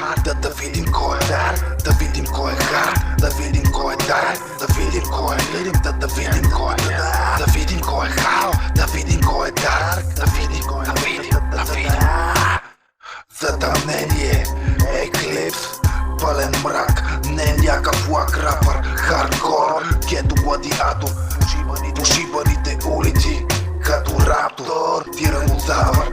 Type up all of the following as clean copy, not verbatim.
Да видим кой е дар, да видим кой е хард, да видим кой е дар, да видим кой е лирим, да видим кой е дар, да видим кой е хао, да видим кой е дар, да видим кой е, да видим. Затъмнение, еклипс, пълен мрак, не някакъв лак рапър, хардкор, гето гладиатор, по шибаните улици, като раптор, тиранозавър,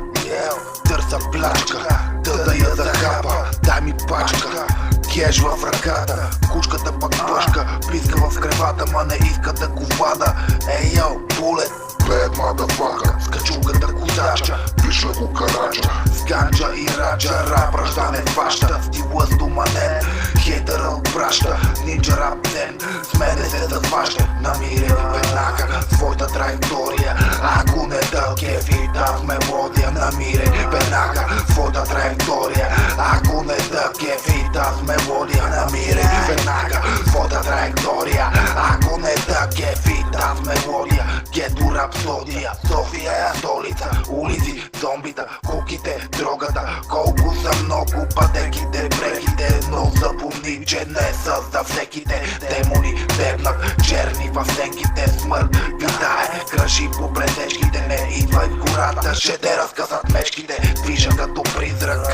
търса плачка, да я захапа, дай ми пачка, кеш в ръката, кучката пък пъшка, близка в кревата, ма не иска да го вада, ей йо, булет, bad motherfucker, с качулката козача, пишла го карача, с ганджа и раджа, рап ръждане фаща, стила стоманен, хейтъра отпраща, нинджа рап ден, с мене се захваща, намирени веднага своята траектория, ако не да кефи тази мелодия, намирай веднага своята траектория, ако не да кефи тази мелодия, намирай веднага своята траектория, ако не да кефи тази мелодия, гето рапсодия, София е столица, улици, зомбита, куките, дрогата, колко са много пътеките, бреките, но запомни, че не са за всеките, демони дебнат, черни в стенките, смърт витае, кръжи по пресечките, не идвай в гората, ще те разкъсат мечките, движа като призрак,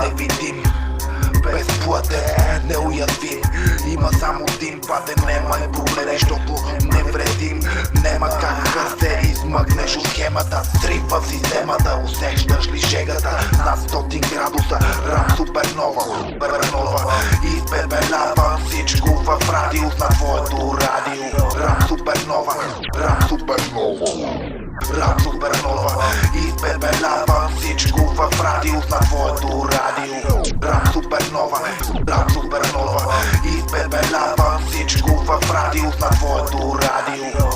невидим, безплътен, неуязвим, има само дим, патен, нема е проблем, защото не вредим, нема как да се измъкнеш от схемата, срив в системата, усещаш ли жегата, над 100 градуса, рап супернова, избебелява всичко в радиус на твоето радио, рап супернова, рап супернова, избебелява всичко в радиус на твоето радио, рап супернова, избебелява всичко в радиус на твоето радио.